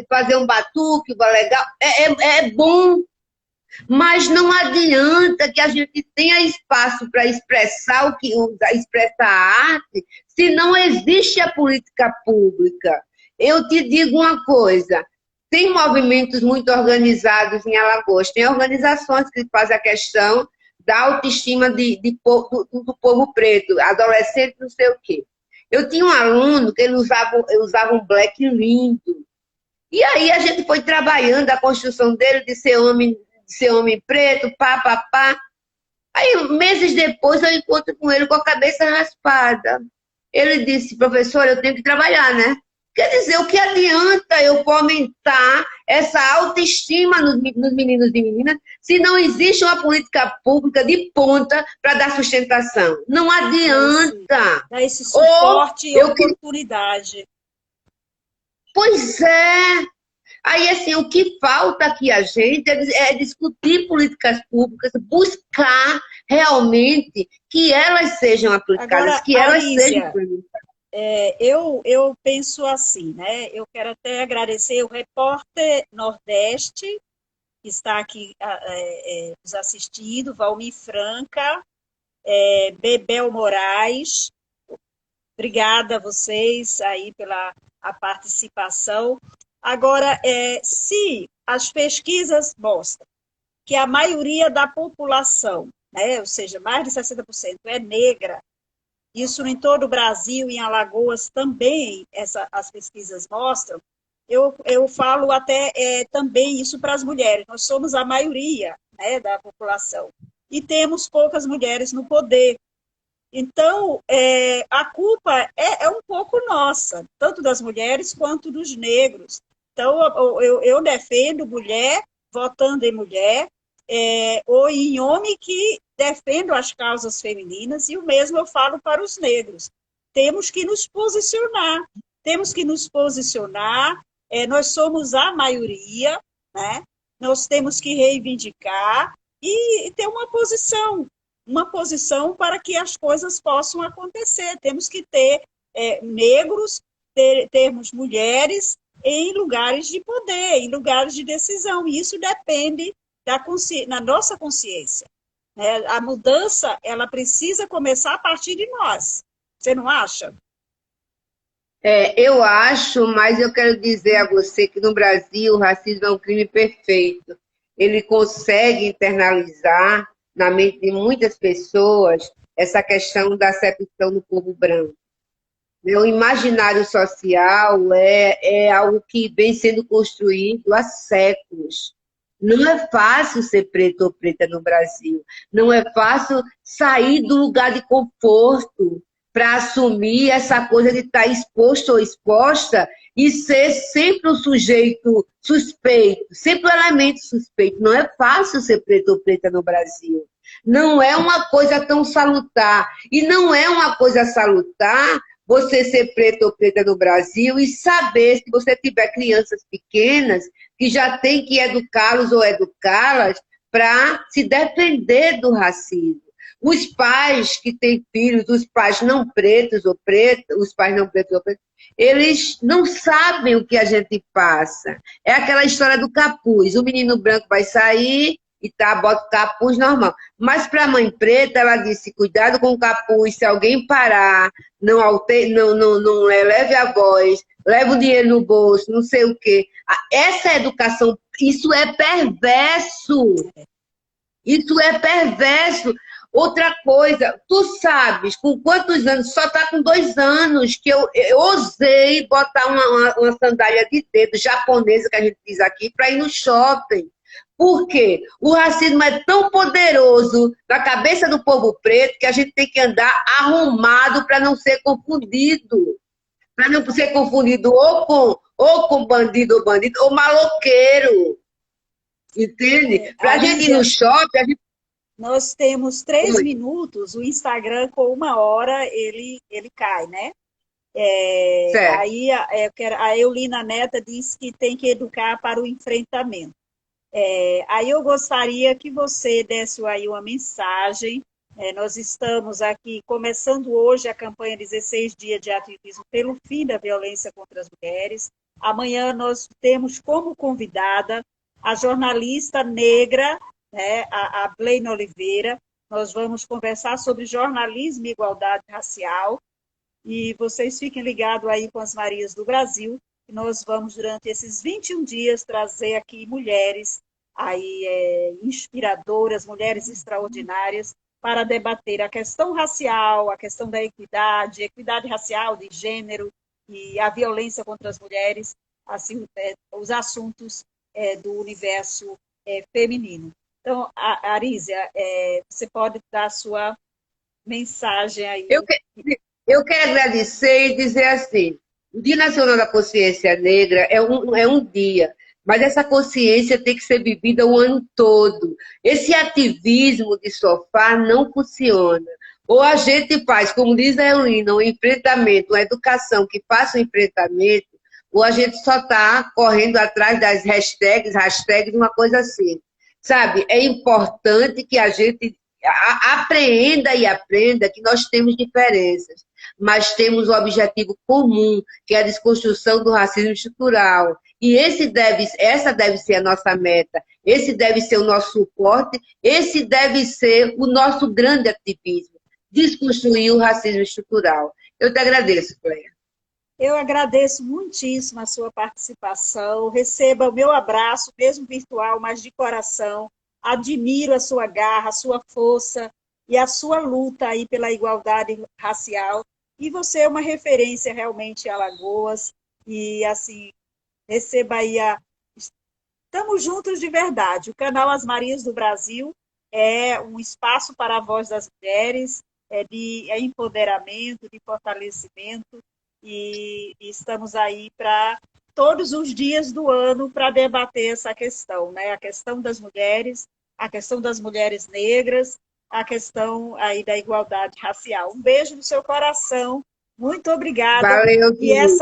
fazer um batuque legal, é bom. Mas não adianta que a gente tenha espaço para expressar expressar a arte, se não existe a política pública. Eu te digo uma coisa, tem movimentos muito organizados em Alagoas, tem organizações que fazem a questão da autoestima do povo preto, adolescente, não sei o quê. Eu tinha um aluno que ele usava um black lindo. E aí a gente foi trabalhando a construção dele de ser homem preto, pá. Aí, meses depois, eu encontro com ele com a cabeça raspada. Ele disse, professor, eu tenho que trabalhar, né? Quer dizer, o que adianta eu fomentar essa autoestima nos meninos e meninas se não existe uma política pública de ponta para dar sustentação? Não adianta. Dá esse suporte e oportunidade. Pois é. Aí, assim, o que falta aqui a gente é discutir políticas públicas, buscar realmente que elas sejam aplicadas, agora, que elas sejam implementadas. Eu penso assim, né? Eu quero até agradecer o repórter Nordeste, que está aqui nos assistindo, Valmir Franca, Bebel Moraes. Obrigada a vocês aí pela a participação. Agora, se as pesquisas mostram que a maioria da população, né, ou seja, mais de 60% é negra, isso em todo o Brasil, em Alagoas também, as pesquisas mostram, eu falo até também isso para as mulheres, nós somos a maioria, né, da população, e temos poucas mulheres no poder. Então, a culpa é um pouco nossa, tanto das mulheres quanto dos negros. Então, eu defendo mulher votando em mulher, ou em homem que defendo as causas femininas, e o mesmo eu falo para os negros. Temos que nos posicionar, temos que nos posicionar, nós somos a maioria, né? Nós temos que reivindicar e ter uma posição para que as coisas possam acontecer. Temos que ter negros, termos mulheres em lugares de poder, em lugares de decisão. E isso depende na nossa consciência. Né? A mudança, ela precisa começar a partir de nós. Você não acha? Eu acho, mas eu quero dizer a você que no Brasil o racismo é um crime perfeito. Ele consegue internalizar na mente de muitas pessoas essa questão da acepção do povo branco. O imaginário social é algo que vem sendo construído há séculos. Não é fácil ser preto ou preta no Brasil. Não é fácil sair do lugar de conforto para assumir essa coisa de estar exposto ou exposta e ser sempre um sujeito suspeito, sempre um elemento suspeito. Não é fácil ser preto ou preta no Brasil. Não é uma coisa tão salutar. E não é uma coisa salutar você ser preto ou preta no Brasil e saber, se você tiver crianças pequenas, que já tem que educá-los ou educá-las para se defender do racismo. Os pais que têm filhos, os pais não pretos ou pretas, os pais não pretos ou pretos, eles não sabem o que a gente passa. É aquela história do capuz. O menino branco vai sair e bota o capuz normal. Mas para a mãe preta, ela disse, cuidado com o capuz, se alguém parar, não eleve a voz, leva o dinheiro no bolso, não sei o quê. Essa educação, isso é perverso. Isso é perverso. Outra coisa, tu sabes com quantos anos, só está com 2 anos, que eu ousei botar uma sandália de dedo japonesa, que a gente diz aqui, para ir no shopping. Por quê? O racismo é tão poderoso na cabeça do povo preto que a gente tem que andar arrumado para não ser confundido. Para não ser confundido ou com bandido ou bandido, ou maloqueiro. Entende? Para a gente ir no shopping, a gente... Nós temos 3 minutos, o Instagram com 1 hora ele cai, né? Aí a Eulina Neta disse que tem que educar para o enfrentamento. Aí eu gostaria que você desse aí uma mensagem. Nós estamos aqui começando hoje a campanha 16 dias de ativismo pelo fim da violência contra as mulheres. Amanhã nós temos como convidada a jornalista negra, né, a Blaine Oliveira. Nós vamos conversar sobre jornalismo e igualdade racial. E vocês fiquem ligados aí com as Marias do Brasil. E nós vamos, durante esses 21 dias, trazer aqui mulheres aí, inspiradoras, mulheres extraordinárias, para debater a questão racial, a questão da equidade racial, de gênero e a violência contra as mulheres, assim, os assuntos do universo feminino. Então, Arísia, você pode dar a sua mensagem aí. Eu quero agradecer e dizer assim, o Dia Nacional da Consciência Negra é um dia, mas essa consciência tem que ser vivida o ano todo. Esse ativismo de sofá não funciona. Ou a gente faz, como diz a Eulina, um enfrentamento, uma educação que faça um enfrentamento, ou a gente só está correndo atrás das hashtags, uma coisa assim. Sabe, é importante que a gente apreenda e aprenda que nós temos diferenças, mas temos o objetivo comum, que é a desconstrução do racismo estrutural. E essa deve ser a nossa meta, esse deve ser o nosso suporte, esse deve ser o nosso grande ativismo, desconstruir o racismo estrutural. Eu te agradeço, Cleia. Eu agradeço muitíssimo a sua participação. Receba o meu abraço, mesmo virtual, mas de coração. Admiro a sua garra, a sua força e a sua luta aí pela igualdade racial. E você é uma referência realmente em Alagoas. E, assim, receba aí Estamos juntos de verdade. O canal As Marias do Brasil é um espaço para a voz das mulheres, de empoderamento, de fortalecimento, e estamos aí para todos os dias do ano para debater essa questão, né? A questão das mulheres, a questão das mulheres negras, a questão aí da igualdade racial. Um beijo no seu coração, muito obrigada. Valeu, E Denise.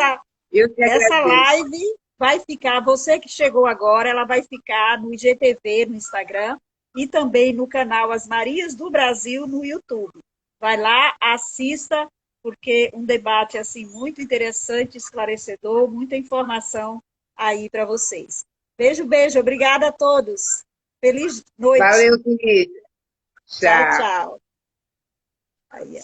Eu que essa agradeço. live vai ficar, você que chegou agora, ela vai ficar no IGTV, no Instagram, e também no canal As Marias do Brasil, no YouTube. Vai lá, assista, porque um debate assim muito interessante, esclarecedor, muita informação aí para vocês. Beijo, beijo. Obrigada a todos. Feliz noite. Valeu, Denise. Tchau, Tchau. tchau. Aí,